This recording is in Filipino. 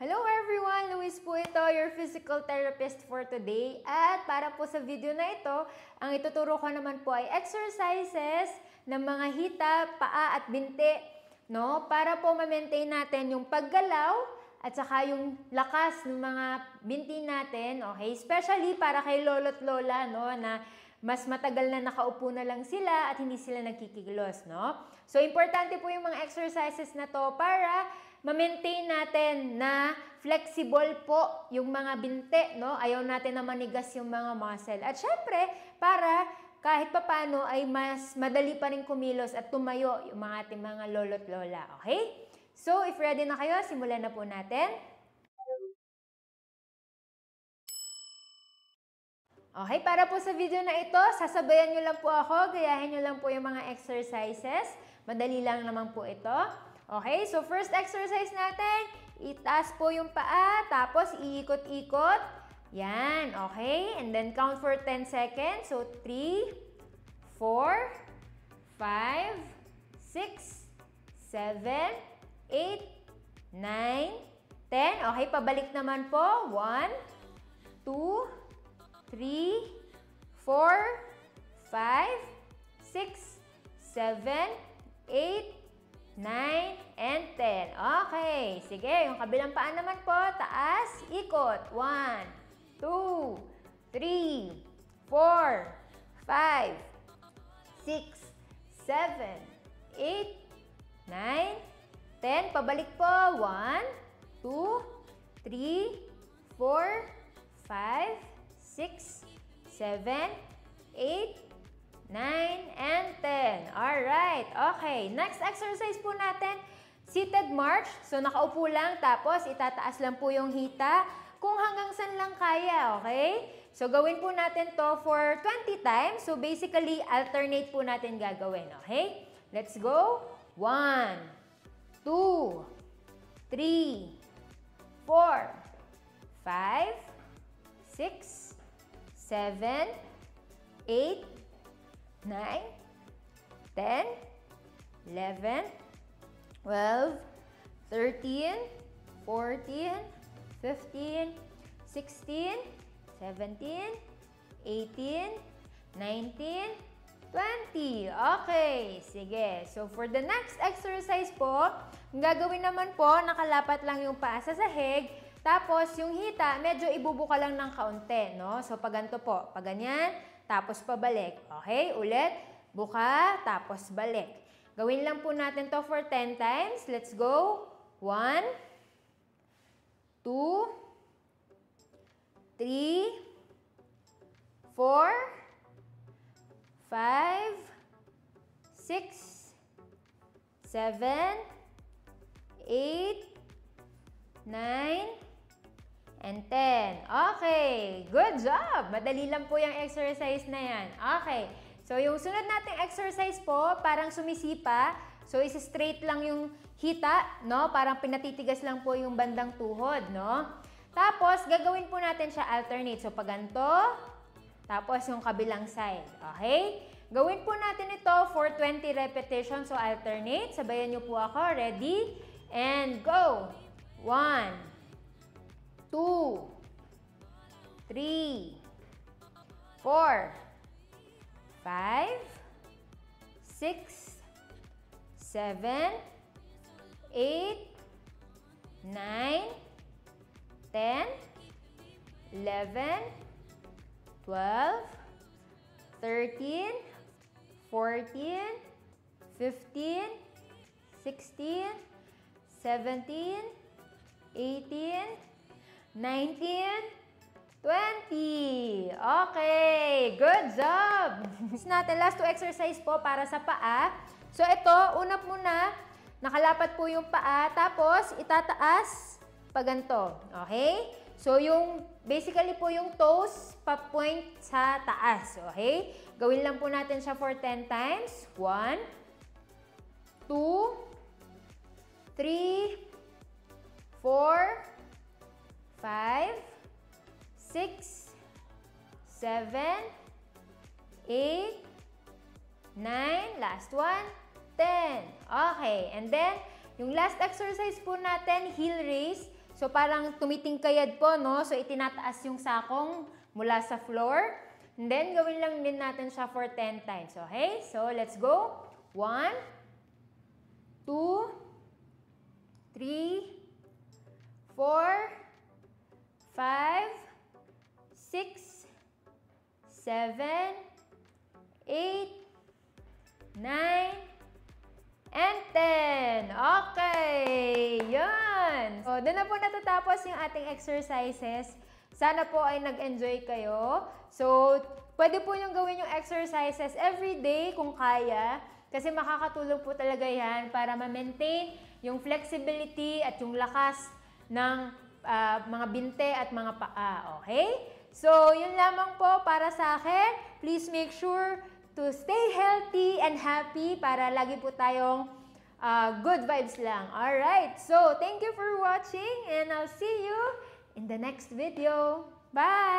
Hello everyone! Luis po ito, your physical therapist for today. At para po sa video na ito, ang ituturo ko naman po ay exercises ng mga hita, paa at binti, no? Para po ma-maintain natin yung paggalaw at saka yung lakas ng mga binti natin, okay? Especially para kay lolo't lola, no? Na mas matagal na nakaupo na lang sila at hindi sila nagkikilos, no? So, importante po yung mga exercises na to para ma-maintain natin na flexible po yung mga binti, no? Ayaw natin na manigas yung mga muscle. At syempre, para kahit papano ay mas madali pa rin kumilos at tumayo yung mga ating mga lolo't lola, okay? So, if ready na kayo, simulan na po natin. Okay, para po sa video na ito, sasabayan nyo lang po ako, gayahin nyo lang po yung mga exercises. Madali lang naman po ito. Okay, so first exercise natin, itaas po yung paa, tapos iikot-ikot. Yan, okay? And then count for 10 seconds. So 3, 4, 5, 6, 7, 8, 9, 10. Okay, pabalik naman po. 1, 2, 3, 4, 5, 6, 7, 8, 9, and 10. Okay. Sige, yung kabilang paa naman po, taas, ikot. 1, 2, 3, 4, 5, 6, 7, 8, 9, 10. Pabalik po. 1, 2, 3, 4, 5, 6, 7, 8, 9, and 10. Alright. Okay. Next exercise po natin, seated march. So, nakaupo lang, tapos itataas lang po yung hita kung hanggang saan lang kaya. Okay? So, gawin po natin to for 20 times. So, basically, alternate po natin gagawin. Okay? Let's go. 1, 2, 3, 4, 5, 6, 7, 8, 9, 10, 11, 12, 13, 14, 15, 16, 17, 18, 19, 20. Okay, sige. So, for the next exercise po, ang gagawin naman po, nakalapat lang yung paa sa sahig, tapos yung hita, medyo ibubuka lang ng kaunti, no? So, pag ganito po, pag ganyan, tapos pabalik. Okay? Ulit. Buka, tapos balik. Gawin lang po natin to for 10 times. Let's go. 1, 2, 3, 4, 5, 6, 7, 8, 9, and 10. Okay, good job! Madali lang po yung exercise na yan. Okay, so yung sunod nating exercise po, parang sumisipa. So, straight lang yung hita, no? Parang pinatitigas lang po yung bandang tuhod, no? Tapos, gagawin po natin siya alternate. So, pag ganito, tapos yung kabilang side. Okay? Gawin po natin ito for 20 repetitions. So, alternate. Sabayan niyo po ako. Ready? And go! 1, 2, 3, 4, 5, 6, 7, 8, 9, 10, 11, 12, 13, 14, 15, 16, 17, 18, 19, 20. Okay, good job! Natin, last two exercise po para sa paa. So, ito, una muna, nakalapat po yung paa, tapos itataas pa ganito. Okay? So, basically po yung toes, pa-point sa taas. Okay? Gawin lang po natin siya for 10 times. 1, 2, 3, 4, 5, 6, 7, 8, 9, last one, 10. Okay, and then, yung last exercise po natin, heel raise. So, parang tumitingkayad po, no? So, itinataas yung sakong mula sa floor. And then, gawin lang din natin siya for 10 times. Okay? So, let's go. 1, 2, 3, 4, 5, 6, 7, 8, 9, and 10. Okay, yan. So, doon na po natatapos yung ating exercises. Sana po ay nag-enjoy kayo. So, pwede po yung gawin yung exercises every day kung kaya. Kasi makakatulong po talaga yan para ma-maintain yung flexibility at yung lakas ng mga binte at mga paa. Okay? So, yun lamang po para sa akin. Please make sure to stay healthy and happy para lagi po tayong good vibes lang. Alright, so thank you for watching and I'll see you in the next video. Bye!